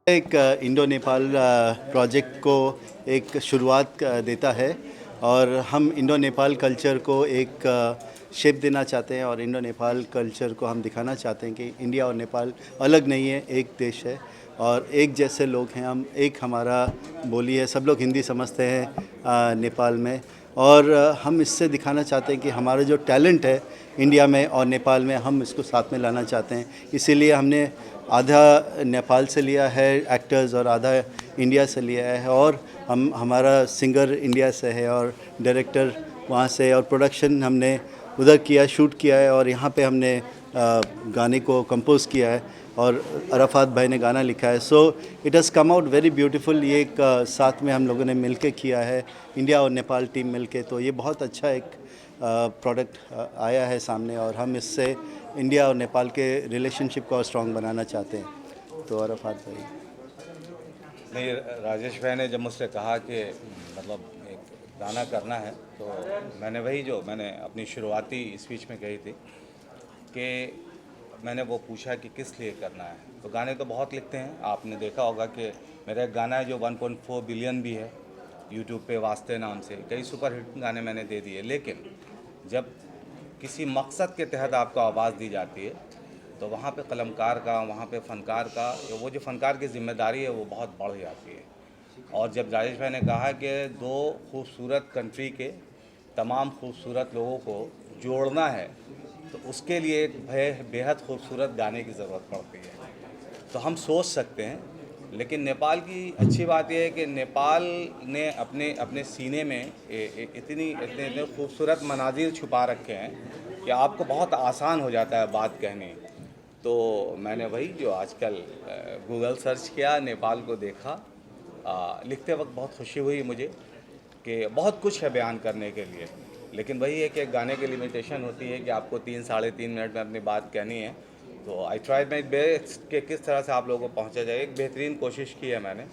एक Indo Nepal project को एक शुरुआत देता है और हम इंडो नेपाल कल्चर को एक शेप देना चाहते हैं और इंडो नेपाल कल्चर को हम दिखाना चाहते हैं कि इंडिया और नेपाल अलग नहीं है, एक देश है और एक जैसे लोग हैं हम। एक हमारा बोली है, सब लोग हिंदी समझते हैं नेपाल में और हम इससे दिखाना चाहते हैं कि हमारा जो टैलेंट है इंडिया में और नेपाल में हम इसको साथ में लाना चाहते हैं। इसीलिए हमने आधा नेपाल से लिया है एक्टर्स और आधा इंडिया से लिया है और हमारा सिंगर इंडिया से है और डायरेक्टर वहाँ से और प्रोडक्शन हमने उधर किया, शूट किया है और यहाँ पे हमने गाने को कंपोज़ किया है और अराफात भाई ने गाना लिखा है। So it has come out very beautiful. ये एक साथ में हम लोगों ने मिलके किया है, इंडिया और नेपाल टीम मिलके, तो ये बहुत अच्छा एक प्रोडक्ट आया है सामने और हम इससे इंडिया और नेपाल के रिलेशनशिप को और स्ट्रॉन्ग बनाना चाहते हैं। तो अराफात भाई। नहीं, राजेश भाई ने जब मुझसे कहा कि मतलब एक गाना करना है तो मैंने वही जो मैंने अपनी शुरुआती स्पीच में कही थी कि मैंने वो पूछा कि किस लिए करना है। तो गाने तो बहुत लिखते हैं, आपने देखा होगा कि मेरा एक गाना है जो 1.4 बिलियन भी है यूट्यूब पे, वास्ते नाम से। कई सुपर हिट गाने मैंने दे दिए, लेकिन जब किसी मकसद के तहत आपको आवाज़ दी जाती है तो वहाँ पे कलमकार का, वहाँ पे फ़नकार का, वो जो फ़नकार की ज़िम्मेदारी है वो बहुत बढ़ जाती है। और जब राजेश भाई ने कहा कि दो खूबसूरत कंट्री के तमाम खूबसूरत लोगों को जोड़ना है तो उसके लिए एक बेहद खूबसूरत गाने की ज़रूरत पड़ती है। तो हम सोच सकते हैं, लेकिन नेपाल की अच्छी बात यह है कि नेपाल ने अपने अपने सीने में इतने इतने खूबसूरत मनाजिर छुपा रखे हैं कि आपको बहुत आसान हो जाता है बात कहनी। तो मैंने वही जो आजकल गूगल सर्च किया, नेपाल को देखा, लिखते वक्त बहुत खुशी हुई मुझे कि बहुत कुछ है बयान करने के लिए, लेकिन वही है कि एक गाने की लिमिटेशन होती है कि आपको 3 साढ़े 3 मिनट में अपनी बात कहनी है। तो आई ट्राई माई बेस्ट कि किस तरह से आप लोगों को पहुंचा जाए। एक बेहतरीन कोशिश की है मैंने,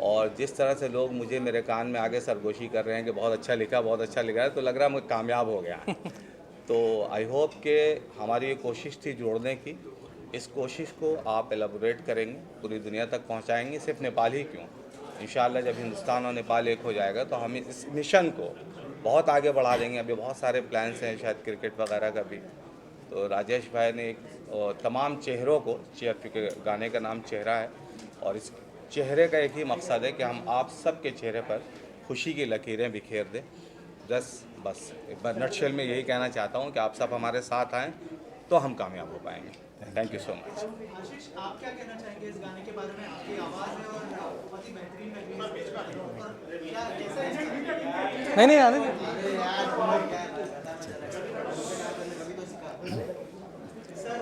और जिस तरह से लोग मुझे मेरे कान में आगे सरगोशी कर रहे हैं कि बहुत अच्छा लिखा, बहुत अच्छा लिखा है, तो लग रहा है मैं कामयाब हो गया। तो आई होप कि हमारी ये कोशिश थी जोड़ने की, इस कोशिश को आप एलाबोरेट करेंगे, पूरी दुनिया तक पहुंचाएंगे। सिर्फ नेपाल ही क्यों, इंशाल्लाह जब हिंदुस्तान और नेपाल एक हो जाएगा तो हम इस मिशन को बहुत आगे बढ़ा देंगे। अभी बहुत सारे प्लान्स हैं, शायद क्रिकेट वगैरह का भी। तो राजेश भाई ने एक तमाम चेहरों को, गाने का नाम चेहरा है, और इस चेहरे का एक ही मकसद है कि हम आप सब के चेहरे पर खुशी की लकीरें बिखेर दें। बस एक बार नटशेल में यही कहना चाहता हूँ कि आप सब हमारे साथ आएँ तो हम कामयाब हो पाएंगे। Thank you so much. Ashish, आप क्या कहना चाहेंगे इस गाने के बारे में? आपकी आवाज़ है और बहुत ही बेहतरीन लग रही है और क्या कैसा नहीं नहीं आने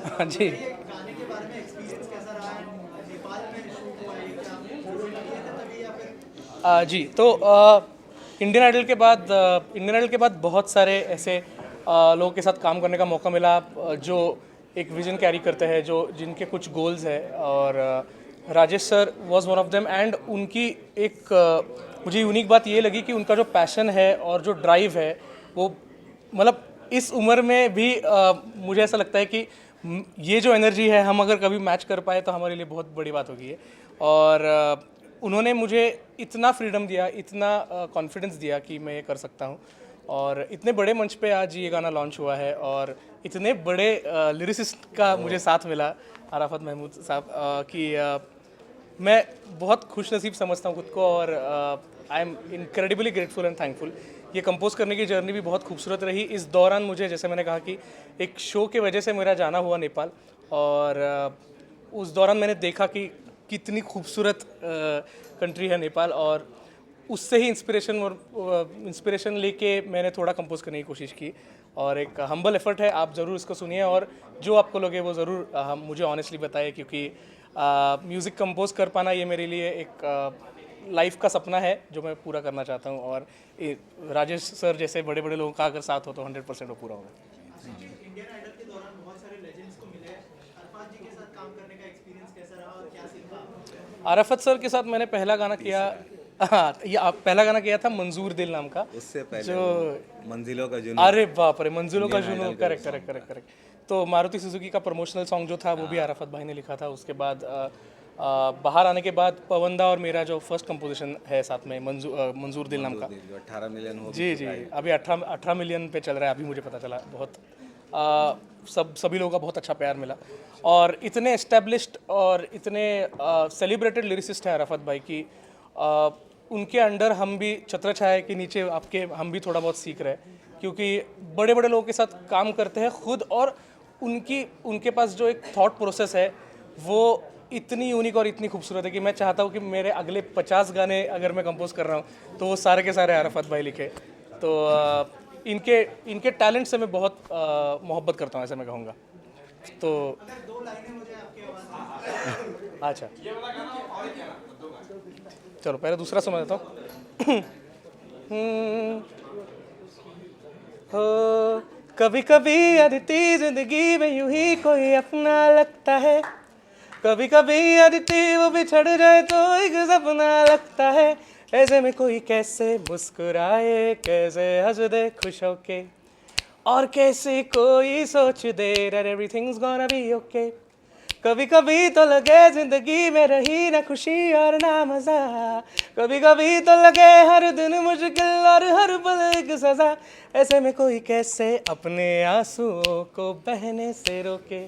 हाँ जी। गाने के बारे में एक्सपीरियंस कैसा रहा है? नेपाल में शूट हुआ है क्या? किए थे तभी या फिर? जी, तो इंडियन आइडल के बाद बहुत सारे ऐसे लोगों के साथ काम करने का मौका मिला जो एक विज़न कैरी करते हैं, जो जिनके कुछ गोल्स है, और Rajesh sir was one of them. And उनकी एक मुझे यूनिक बात ये लगी कि उनका जो पैशन है और जो ड्राइव है वो, मतलब इस उम्र में भी मुझे ऐसा लगता है कि ये जो एनर्जी है हम अगर कभी मैच कर पाए तो हमारे लिए बहुत बड़ी बात होगी है। और उन्होंने मुझे इतना फ्रीडम दिया, इतना कॉन्फिडेंस दिया कि मैं ये कर सकता हूँ। और इतने बड़े मंच पे आज ये गाना लॉन्च हुआ है और इतने बड़े लिरिसिस्ट का मुझे साथ मिला, अराफात महमूद साहब, कि मैं बहुत खुश नसीब समझता हूँ खुद को। और I am incredibly grateful and thankful. ये कंपोज करने की जर्नी भी बहुत खूबसूरत रही। इस दौरान मुझे, जैसे मैंने कहा कि एक शो के वजह से मेरा जाना हुआ नेपाल, और उस दौरान मैंने देखा कि कितनी खूबसूरत कंट्री है नेपाल, और उससे ही इंस्पिरेशन लेके मैंने थोड़ा कंपोज करने की कोशिश की। और एक हम्बल एफर्ट है, आप ज़रूर इसको सुनिए और जो आपको लगे वो ज़रूर मुझे ऑनेस्टली बताइए, क्योंकि म्यूज़िक कंपोज कर पाना ये मेरे लिए एक लाइफ का सपना है जो मैं पूरा करना चाहता हूँ। और राजेश सर जैसे बड़े बड़े लोगों का अगर साथ हो तो 100% वो पूरा होगा। इंडियन आइडल के दौरान बहुत सारे लेजेंड्स को मिले, अरफात जी के साथ काम करने का एक्सपीरियंस कैसा रहा और क्या सीखा? आराफत सर के साथ मैंने पहला गाना किया, हाँ, ये पहला गाना किया था मंजूर दिल नाम का। उससे पहले जो मंजिलों का जुनून, अरे बाप रे, मंजिलों का इंडियन जुनून, आइडल का करेक्ट करेक्ट करेक्ट करेक्ट। तो मारुति सुजुकी का प्रमोशनल सॉन्ग जो था वो भी आराफत भाई ने लिखा था। उसके बाद बाहर आने के बाद पवनदा और मेरा जो फर्स्ट कंपोजिशन है साथ में मंजूर दिल नाम का, जो 18 मिलियन हो जी जी अभी 18 मिलियन पे चल रहा है, अभी मुझे पता चला। बहुत सभी लोगों का बहुत अच्छा प्यार मिला और इतने एस्टेब्लिश्ड और इतने सेलिब्रेटेड लिरिसिस्ट हैं अराफत भाई की, उनके अंडर हम भी छत्र छाया के नीचे आपके हम भी थोड़ा बहुत सीख रहे हैं, क्योंकि बड़े बड़े लोगों के साथ काम करते हैं खुद, और उनके पास जो एक थॉट प्रोसेस है वो इतनी यूनिक और इतनी खूबसूरत है कि मैं चाहता हूँ कि मेरे अगले 50 गाने अगर मैं कंपोज कर रहा हूँ तो वो सारे के सारे अराफत भाई लिखे। तो इनके टैलेंट से मैं बहुत मोहब्बत करता हूँ, ऐसा मैं कहूँगा। तो अगर 2 लाइनें हो जाए आपकी आवाज़ में। अच्छा चलो पहले दूसरा समझ लेता हूँ। हो कभी कभी अदिति जिंदगी में यूं ही कोई अपना लगता है, कभी कभी अदिति वो बिछड़ जाए तो एक सपना लगता है, ऐसे में कोई कैसे मुस्कुराए, कैसे हंस दे खुश होके, और कैसे कोई सोच दे that everything's gonna be okay। कभी कभी तो लगे जिंदगी में रही ना खुशी और ना मजा, कभी कभी तो लगे हर दिन मुश्किल और हर पल एक सजा, ऐसे में कोई कैसे अपने आंसुओं को बहने से रोके,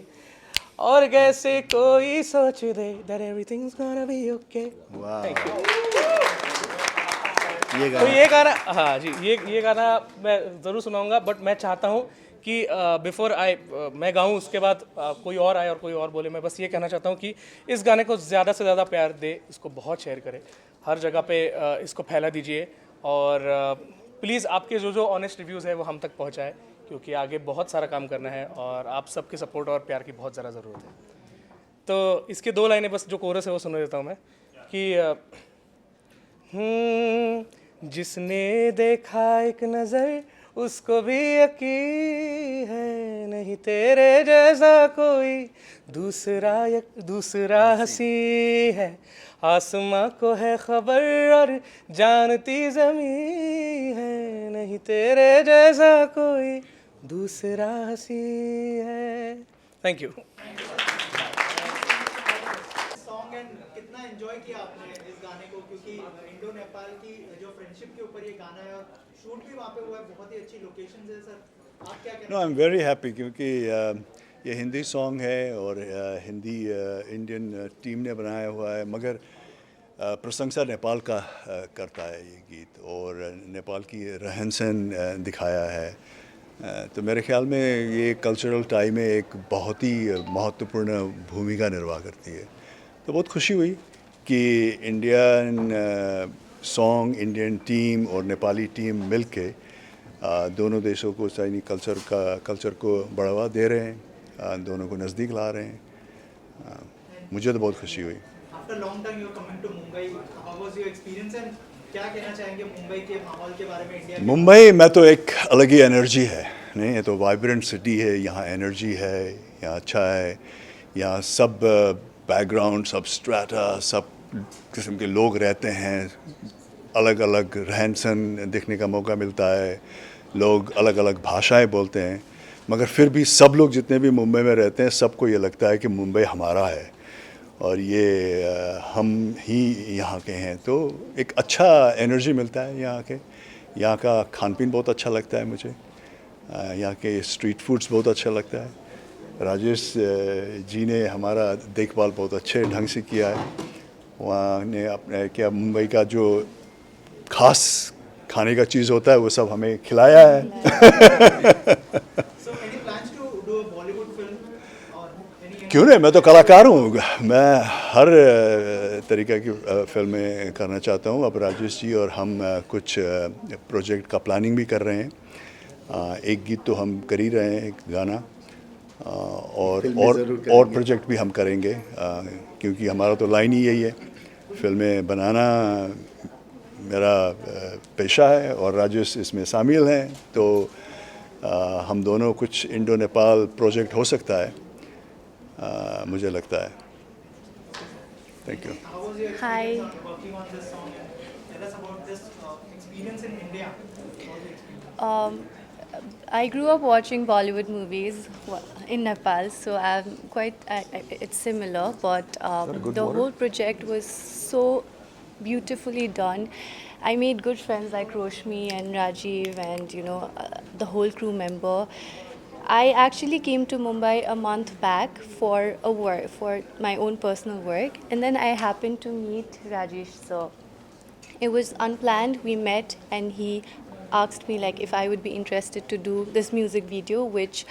और कैसे कोई सोच दे that everything's gonna be okay। वाह, थैंक यू। ये तो गाना ये गाना, हाँ जी, ये गाना मैं ज़रूर सुनाऊंगा, बट मैं चाहता हूँ कि बिफोर मैं गाऊँ उसके बाद कोई और आए और कोई और बोले। मैं बस ये कहना चाहता हूँ कि इस गाने को ज़्यादा से ज़्यादा प्यार दे, इसको बहुत शेयर करें, हर जगह पे इसको फैला दीजिए, और प्लीज़ आपके जो ऑनेस्ट रिव्यूज़ है वो हम तक पहुँचाए, क्योंकि आगे बहुत सारा काम करना है और आप सबके सपोर्ट और प्यार की बहुत ज़्यादा ज़रूरत है। तो इसके 2 लाइनें बस जो कोरस है वो सुना देता हूँ मैं कि जिसने देखा एक नज़र उसको भी यकीन है, नहीं तेरे जैसा कोई दूसरा हंसी है, आसमां को है खबर और जानती ज़मीं है, नहीं तेरे जैसा कोई दूसरा हंसी है। Thank you. सॉन्ग एंड कितना एंजॉय किया आपने इस गाने को, क्योंकि इंडो नेपाल की जो फ्रेंडशिप के ऊपर ये गाना है, शूट भी वहाँ पे हुआ है, बहुत ही अच्छी लोकेशन है। सर आप क्या कहना no, I am very happy क्योंकि ये हिंदी सॉन्ग है और हिंदी इंडियन टीम ने बनाया हुआ है, मगर प्रशंसा नेपाल का करता है ये गीत, और नेपाल की रहन सहन दिखाया है। तो मेरे ख्याल में ये कल्चरल टाई में एक बहुत ही महत्वपूर्ण भूमिका निर्वाह करती है। तो बहुत खुशी हुई कि इंडियन सॉन्ग, इंडियन टीम और नेपाली टीम मिलके दोनों देशों को चाइनीज कल्चर को बढ़ावा दे रहे हैं, दोनों को नज़दीक ला रहे हैं। मुझे तो बहुत खुशी हुई। After long time you are coming to Mumbai, how was your experience and क्या कहना चाहेंगे मुंबई के माहौल के बारे में? इंडिया मुंबई में तो एक अलग ही एनर्जी है, नहीं, ये तो वाइब्रेंट सिटी है, यहाँ एनर्जी है, यहाँ अच्छा है, यहाँ सब बैकग्राउंड, सब स्ट्रेटा, सब किस्म के लोग रहते हैं, अलग अलग रहन सहन देखने का मौका मिलता है, लोग अलग अलग भाषाएं बोलते हैं, मगर फिर भी सब लोग जितने भी मुंबई में रहते हैं सबको ये लगता है कि मुंबई हमारा है और ये हम ही यहाँ के हैं। तो एक अच्छा एनर्जी मिलता है यहाँ के। यहाँ का खान पीन बहुत अच्छा लगता है मुझे, यहाँ के स्ट्रीट फूड्स बहुत अच्छा लगता है। राजेश जी ने हमारा देखभाल बहुत अच्छे ढंग से किया है। वहाँ ने अपने क्या मुंबई का जो खास खाने का चीज़ होता है वो सब हमें खिलाया है। So any plans to do a Bollywood film or any क्यों नहीं, मैं तो कलाकार हूँ, मैं हर तरीक़े की फिल्में करना चाहता हूँ। अब राजेश जी और हम कुछ प्रोजेक्ट का प्लानिंग भी कर रहे हैं। एक गीत तो हम कर ही रहे हैं, एक गाना, और प्रोजेक्ट भी हम करेंगे, क्योंकि हमारा तो लाइन ही यही है, फिल्में बनाना मेरा पेशा है और राजेश इसमें शामिल हैं। तो हम दोनों कुछ इंडो नेपाल प्रोजेक्ट हो सकता है, मुझे लगता है। Thank you. how was your Hi. experience on working on this song and tell us about this experience in India? How was the experience? I grew up watching Bollywood movies in Nepal, so I'm quite. It's similar, but the whole project was so beautifully done. I made good friends like Roshmi and Rajiv, and the whole crew member. I actually came to Mumbai a month back for my own personal work, and then I happened to meet Rajesh. So it was unplanned. We met, and he asked me like if I would be interested to do this music video, which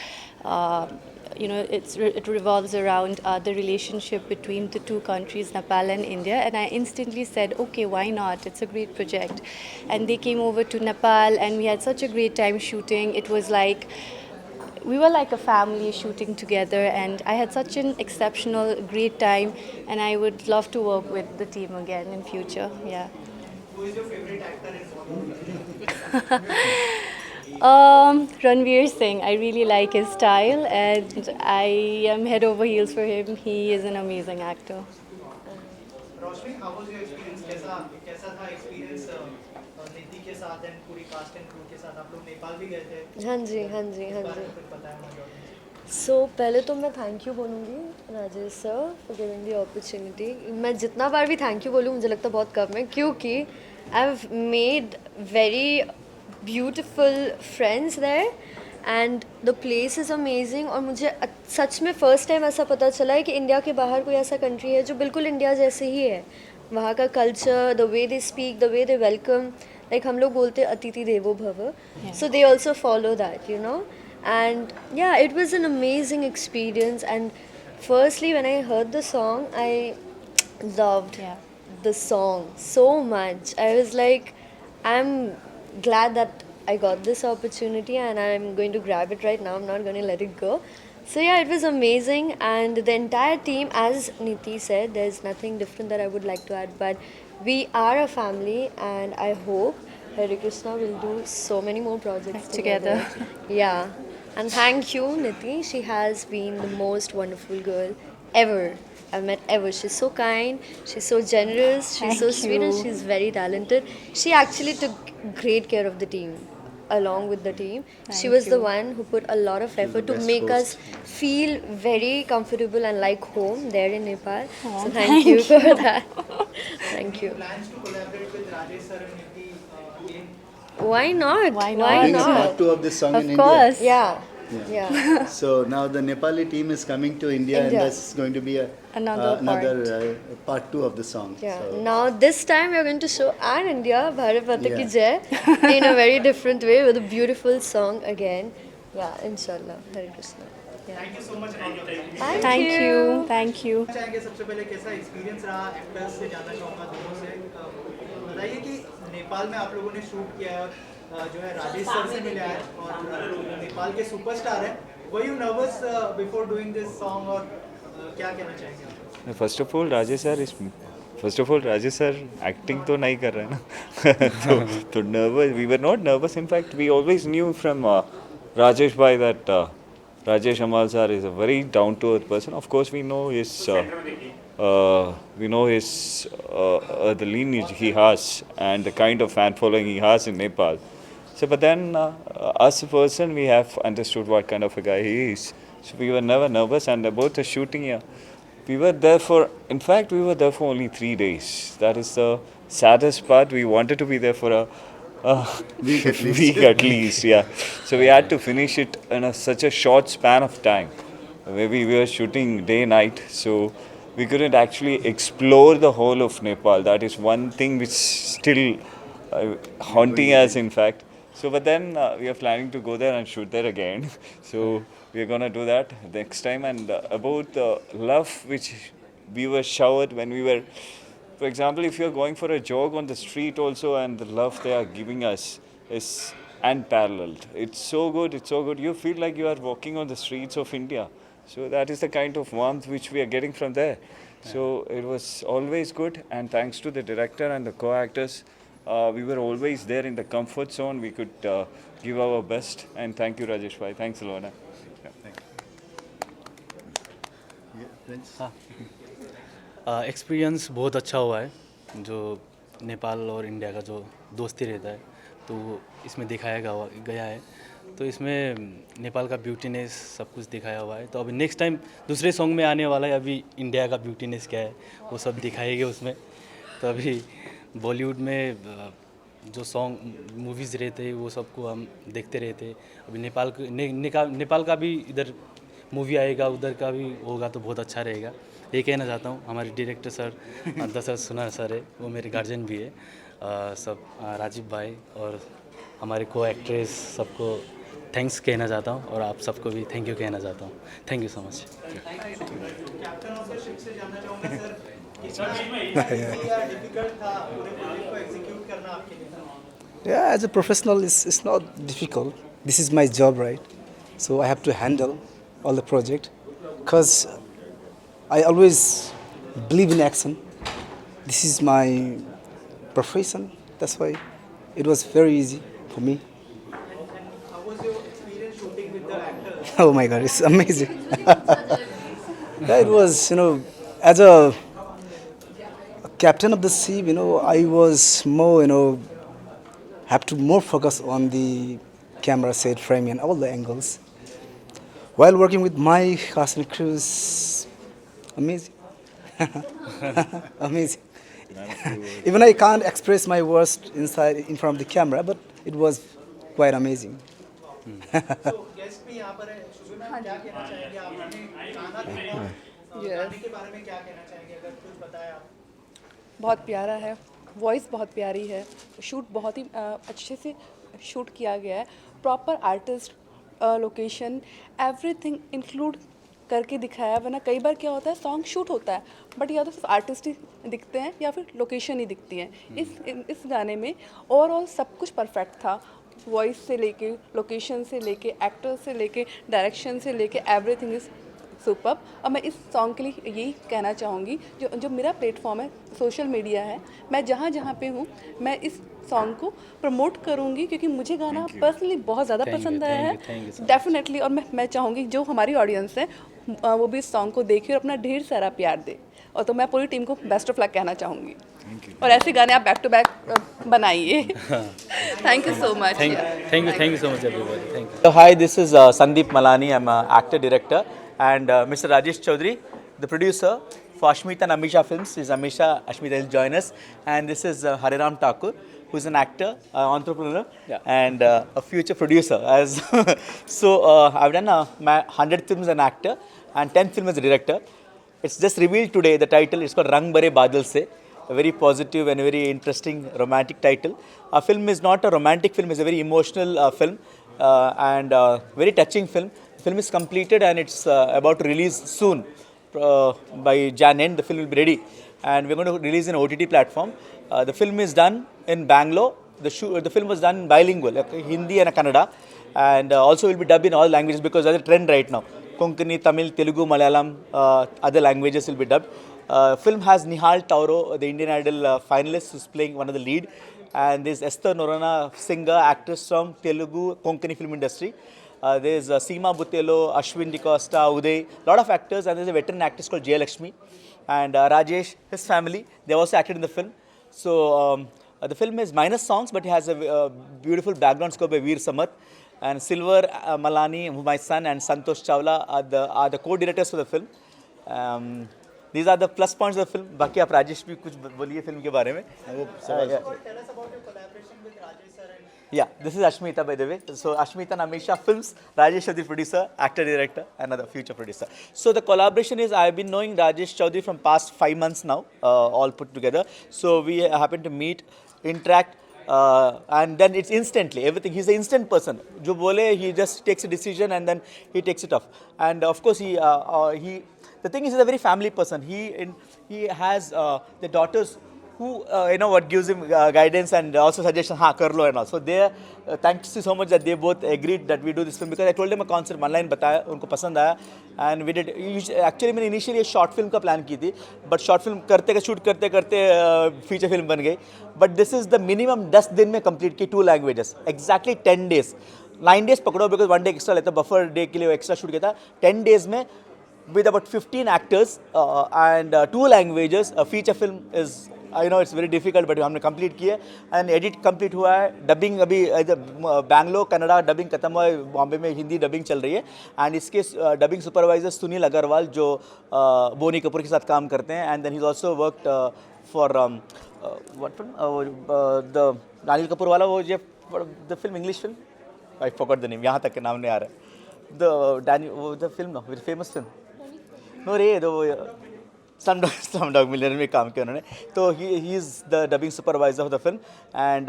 it revolves around the relationship between the two countries, Nepal and India. And I instantly said, okay, why not? It's a great project. And they came over to Nepal, and we had such a great time shooting. It was like we were like a family shooting together, and I had such an exceptional, great time, and I would love to work with the team again in future. Yeah. Who is your favorite actor in Bollywood? Ranveer Singh. I really like his style, and I am head over heels for him. He is an amazing actor. Roshni, how was your experience? कैसा कैसा था experience निधि के साथ and पूरी cast and crew के साथ? आप लोग नेपाल भी गए थे? हाँ जी, हाँ जी, हाँ इस बारे जी। में कुछ बताया हमारे audience को। सो पहले तो मैं थैंक यू बोलूँगी Rajesh sir for giving the opportunity. मैं जितना बार भी थैंक यू बोलूँ मुझे लगता है बहुत कम है, क्योंकि I have made very beautiful friends there and the place is amazing. और मुझे सच में फ़र्स्ट टाइम ऐसा पता चला है कि इंडिया के बाहर कोई ऐसा कंट्री है जो बिल्कुल इंडिया जैसे ही है। वहाँ का culture, the way they speak, the way they welcome, like हम लोग बोलते हैं अतिथि देवो भव, so they also follow that, you know. And yeah, it was an amazing experience. And firstly, when I heard the song, I loved the song so much. I was like, I'm glad that I got this opportunity, and I'm going to grab it right now. I'm not going to let it go. So yeah, it was amazing. And the entire team, as Niti said, there's nothing different that I would like to add, but we are a family, and I hope Hare Krishna will do so many more projects Together. Yeah. And thank you, Niti. She has been the most wonderful girl ever I've met ever. She's so kind, she's so generous, she's so Thank sweet, and you. she's very talented. She actually took great care of the team. Along with the team, she Thank was the you. one who put a lot of effort to best make host. us feel very comfortable and like home there in Nepal. Oh, So thank you for that. Thank you. Plans to collaborate with Rajesh sir and Niti again? Why not? Why Why not? Doing a not? part 2 of this song Of in India. course. Yeah. Yeah. So now the Nepali team is coming to India, India. and that's going to be Another part 2 of the song. Yeah. So, Now this time we are going to show our India, Bharat Mata Ki Yeah. Jai, in a very different way with a beautiful song again. Yeah, inshallah. Hare Krishna. Yeah. Thank you so much and all the best. Thank you. Thank you. चाहेंगे सबसे पहले कैसा experience रहा actors से जानना चाहूँगा दोनों से। बताइए कि नेपाल में आप लोगों ने शूट किया है, जो है राजेश सर से मिले आज और नेपाल के सुपरस्टार हैं। Were you nervous before doing this song और क्या कहना चाहेंगे आप? First of all Rajesh sir acting तो नहीं कर रहे हैं ना तो nervous we were not nervous in fact we always knew from Rajesh भाई that Rajesh Amal sir is a very down to earth person. Of course we know his the lineage he has and the kind of fan following he has in Nepal. So but then us a person we have understood what kind of a guy he is. So we were never nervous. And about the shooting, we were there for, in fact, we were there for only 3 days. That is the saddest part. We wanted to be there for a week at least, yeah. So we had to finish it in such a short span of time. Maybe we were shooting day night, so we couldn't actually explore the whole of Nepal. That is one thing which still haunting us, in fact. So, but then we are planning to go there and shoot there again. So we are gonna do that next time. And about the love which we were showered when we were, for example, if you're going for a jog on the street also, and the love they are giving us is unparalleled. It's so good, it's so good. You feel like you are walking on the streets of India. So that is the kind of warmth which we are getting from there. So it was always good, and thanks to the director and the co-actors, we were always there in the comfort zone. We could give our best, and thank you Rajesh bhai. Thanks a lot. Prince? Experience बहुत अच्छा हुआ है। जो नेपाल और India का जो दोस्ती रहता है तो वो इसमें दिखाया गया है। तो इसमें नेपाल का ब्यूटीनेस सब कुछ दिखाया हुआ है। तो अभी नेक्स्ट टाइम दूसरे सॉन्ग में आने वाला है, अभी इंडिया का ब्यूटीनेस क्या है वो सब दिखाएंगे उसमें। तो अभी बॉलीवुड में जो सॉन्ग मूवीज़ रहते वो सबको हम देखते रहते। अभी नेपाल का भी इधर मूवी आएगा, उधर का भी होगा तो बहुत अच्छा रहेगा। ये कहना चाहता हूँ। हमारे डायरेक्टर सर दशरथ सुना सर है, वो मेरे गार्जियन भी है। सब राजीव भाई और हमारे को एक्ट्रेस सबको थैंक्स कहना चाहता हूँ, और आप सबको भी थैंक यू कहना चाहता हूँ। Thank you so much. Captain of the ship से जानना चाहूँगा सर, कितना डिफिकल्ट था पूरे प्रोजेक्ट को एग्जीक्यूट करना आपके लिए? Yeah, as a professional, it's not difficult. This is my job, right? So I have to handle all the project because I always believe in action. This is my profession. That's why it was very easy for me. How was your experience shooting with the actors? Oh my God, it's amazing. Yeah, it was, as a captain of the ship, I was more, have to more focus on the camera set framing and all the angles. While working with my cast and crew is amazing. Amazing. Even I can't express my words in front of the camera, but it was quite amazing. So guest भी यहाँ पर है, शुभ ma'am क्या कहना चाहेंगे? आपने गाना देखा, गाने के बारे में क्या कहना चाहेंगे अगर कुछ बताएं आप? बहुत प्यारा है, वॉइस बहुत प्यारी है, शूट बहुत ही अच्छे से शूट किया गया है। Proper artist, location, everything include करके दिखाया है। वरना कई बार क्या होता है, सॉन्ग शूट होता है बट या तो सिर्फ आर्टिस्ट ही दिखते हैं या फिर लोकेशन ही दिखती है। इस गाने में ओवरऑल सब कुछ परफेक्ट था। वॉइस से लेके, लोकेशन से लेके, एक्टर से लेके, डायरेक्शन से लेके, एवरीथिंग इज़ सुपर्ब। और मैं इस सॉन्ग के लिए यही कहना चाहूँगी, जो मेरा प्लेटफॉर्म है, सोशल मीडिया है, मैं जहाँ जहाँ पे हूँ मैं इस सॉन्ग को प्रमोट करूँगी क्योंकि मुझे गाना पर्सनली बहुत ज़्यादा पसंद आया है डेफिनेटली। और मैं चाहूँगी जो हमारी ऑडियंस है वो भी इस सॉन्ग को देखे और अपना ढेर सारा प्यार दे। और तो मैं पूरी टीम को बेस्ट ऑफ लक कहना चाहूँगी, और ऐसे गाने आप बैक टू बैक बनाइए। Thank you so much. Thank you so much everybody. Thank you. So hi, this is Sandeep Malani. I'm an actor director, and Mr. Rajesh Chaudhary, the producer for Ashmita and Amisha Films. Is Ashmita will join us, and this is Hariram Thakur, who's an actor, entrepreneur, and a future producer. As so, I've done my 100 films as an actor and 10 films as a director. It's just revealed today. The title is called Rang Bhare Badal Se. A very positive and very interesting romantic title. Our film is not a romantic film; it's a very emotional film and very touching film. The film is completed and it's about to release soon. By Jan end, the film will be ready, and we're going to release in OTT platform. The film is done in Bangalore. The film was done bilingual, like Hindi and Kannada, and also will be dubbed in all languages because that's a trend right now. Konkani, Tamil, Telugu, Malayalam, other languages will be dubbed. Film has Nihal Tauro, the Indian Idol finalist, who's playing one of the lead, and there's Esther Norana, singer, actress from Telugu, Konkani film industry. There's Seema Butelo, Ashwin D'Costa, Uday, lot of actors, and there's a veteran actress called Jayalakshmi, and Rajesh, his family, they also acted in the film. So the film is minus songs, but it has a beautiful background score by Veer Samath. And Silver Malani, my son, and Santosh Chawla are the co-directors for the film. These are the plus points of the film. बाकी आप राजेश भी कुछ बोलिए film के बारे में. Tell us about your collaboration with Rajesh sir and Yeah, this is Ashmita, by the way. So Ashmita and Amisha Films, Rajesh is the producer, actor, director, and another future producer. So the collaboration is, I've been knowing Rajesh Chaudhary from past 5 months now, all put together. So we happen to meet, interact, and then it's instantly everything. He's an instant person. Jo bole, he just takes a decision and then he takes it off. And of course, the thing is, he's a very family person. He has the daughters who what gives him guidance and also suggestions, kar lo and all. So they thanks you so much that they both agreed that we do this film, because I told them a concept, one line bataya, unko pasand aaya, and we did. Actually मैंने initially a short film का plan की थी, but short film shoot करते feature film बन गई. But this is the minimum 10 दिन में complete की 2 languages, exactly 10 days. 9 days पकड़ो because 1 day extra लेता, buffer day के लिए extra shoot किया था. 10 days में with about 15 actors and 2 languages. A feature film is, I know it's very difficult, but हमने कंप्लीट किया एंड एडिट कंप्लीट हुआ है. डबिंग अभी बैंगलोर कन्नड़ा डबिंग खत्म हुआ है, बॉम्बे में हिंदी डबिंग चल रही है. एंड इसके डबिंग सुपरवाइजर सुनील अग्रवाल जो बोनी कपूर के साथ काम करते हैं. And then he also worked for what film the Anil Kapoor वाला, वो जो the film English film, I forgot the name, यहाँ तक के नाम नहीं आ रहा है. The film no very famous film no रे दो Slumdog Millionaire में काम किया उन्होंने. तो he is the dubbing supervisor of the film and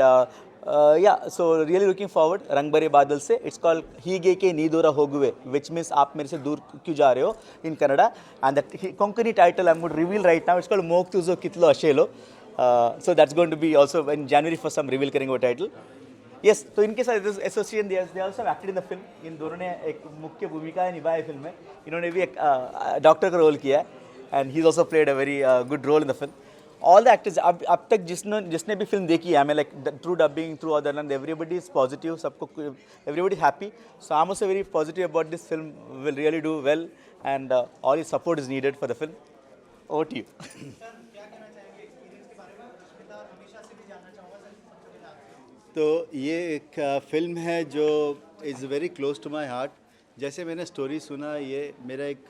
yeah, so really looking forward. रंग भरे बादल से, it's called हीगे के नीदोरा होगुवे, which means आप मेरे से दूर क्यों जा रहे हो in Kannada. And that Konkani title I'm going to reveal right now. It's called Moktuzo Kitlo Ashelo. So that's going to be also in January for some reveal करेंगे वो title. Yes, तो इनके साथ association they also have acted in the film. इन दोनों ने एक मुख्य भूमिका निभाई फिल्म में. इन्होंने भी एक डॉक्टर का रोल किया है. And he's also played a very good role in the film. All the actors, अब तक जिसने भी फिल्म देखी है, I mean like through dubbing, through other than everybody is positive, सबको everybody is happy. So I'm also very positive about this film will really do well and all your support is needed for the film. Over to you. तो ये एक film है जो is very close to my heart. जैसे मैंने story सुना, ये मेरा एक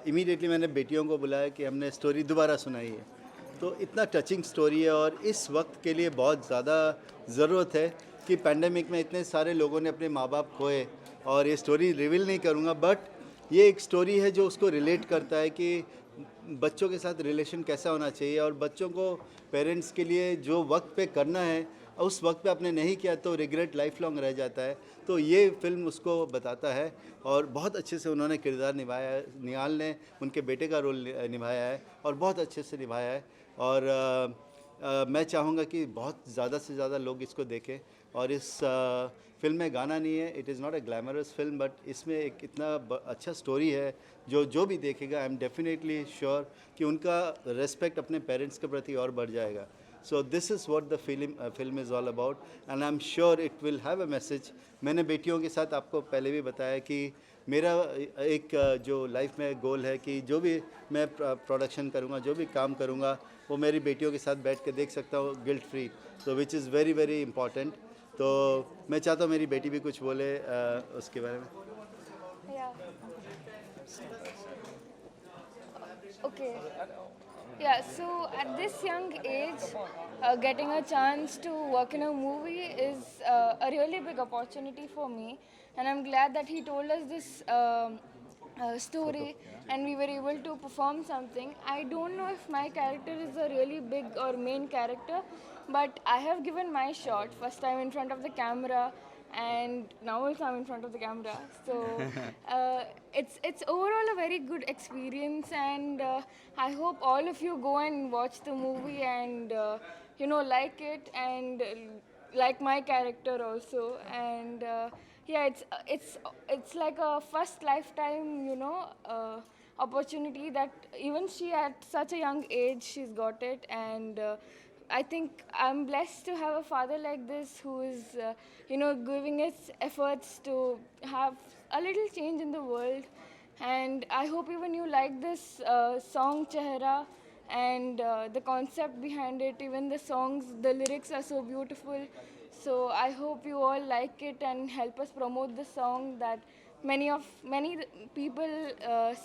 इमीडिएटली मैंने बेटियों को बुलाया कि हमने स्टोरी दोबारा सुनाई है. तो इतना टचिंग स्टोरी है और इस वक्त के लिए बहुत ज़्यादा ज़रूरत है कि पैंडेमिक में इतने सारे लोगों ने अपने माँ बाप खोए. और ये स्टोरी रिवील नहीं करूँगा, बट ये एक स्टोरी है जो उसको रिलेट करता है कि बच्चों के साथ रिलेशन कैसा होना चाहिए और बच्चों को पेरेंट्स के लिए जो वक्त पे करना है उस वक्त पे आपने नहीं किया तो रिग्रेट लाइफ लॉन्ग रह जाता है. तो ये फिल्म उसको बताता है और बहुत अच्छे से उन्होंने किरदार निभाया है. निहाल ने उनके बेटे का रोल निभाया है और बहुत अच्छे से निभाया है. और मैं चाहूँगा कि बहुत ज़्यादा से ज़्यादा लोग इसको देखें. और इस फिल्म में गाना नहीं है, it is not a glamorous film, but इसमें एक इतना अच्छा स्टोरी है जो भी देखेगा आई एम डेफिनेटली श्योर कि उनका रेस्पेक्ट अपने पेरेंट्स के प्रति और बढ़ जाएगा. So this is what the film is all about and I'm sure it will have a message. मैंने बेटियों के साथ आपको पहले भी बताया कि मेरा एक जो लाइफ में गोल है कि जो भी मैं प्रोडक्शन करूँगा, जो भी काम करूँगा, वो मेरी बेटियों के साथ बैठ के देख सकता हूँ गिल्ट फ्री. तो which is very very important. तो मैं चाहता हूँ मेरी बेटी भी कुछ बोले उसके बारे में. Okay. Yeah, so at this young age, getting a chance to work in a movie is a really big opportunity for me, and I'm glad that he told us this story and we were able to perform something. I don't know if my character is a really big or main character, but I have given my shot. First time in front of the camera, and now also I'm in front of the camera. So it's overall a very good experience, and I hope all of you go and watch the movie and like it and like my character also. And yeah, it's like a first lifetime opportunity that even she at such a young age she's got it. And I think I'm blessed to have a father like this who is, giving his efforts to have a little change in the world. And I hope even you like this song Chehra and the concept behind it. Even the songs, the lyrics are so beautiful. So I hope you all like it and help us promote the song that many people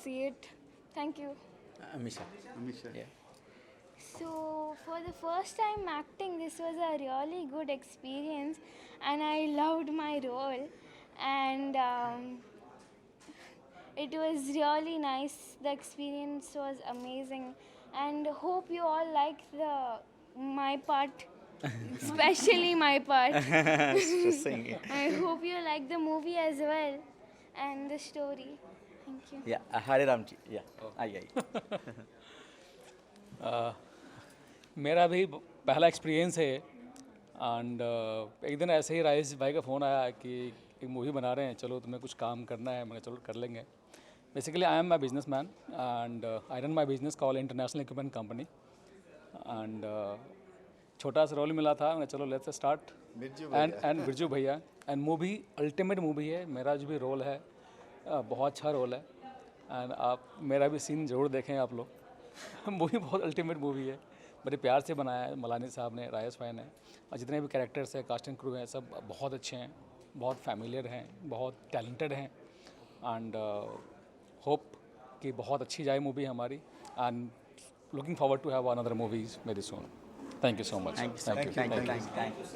see it. Thank you. Amisha. Yeah. So for the first time acting, this was a really good experience and I loved my role, and it was really nice. The experience was amazing and hope you all like my part, especially my part. I hope you like the movie as well and the story. Thank you. Yeah, Hare Ramji. Yeah. Aye. मेरा भी पहला experience है. And एक दिन ऐसे ही राजेश भाई का phone आया कि एक मूवी बना रहे हैं, चलो तुम्हें कुछ काम करना है. मैंने चलो कर लेंगे. Basically I am my business man and I run my business call international equipment company. And छोटा सा रोल मिला था, मैं चलो लेट्स स्टार्ट. एंड बिरजू भैया. एंड मूवी अल्टीमेट मूवी है. मेरा जो भी रोल है बहुत अच्छा रोल है एंड आप मेरा भी सीन ज़रूर देखें आप लोग। मूवी बहुत अल्टीमेट मूवी है, बड़े प्यार से बनाया है मलानी साहब ने, राजेश भाई ने, और जितने भी कैरेक्टर्स हैं, कास्ट एंड क्रू हैं, सब बहुत अच्छे हैं, बहुत फैमिलियर हैं, बहुत टैलेंटेड हैं, एंड होप कि बहुत अच्छी जाए मूवी हमारी, and looking forward to have another movies very soon. Thank you so much. Thank you.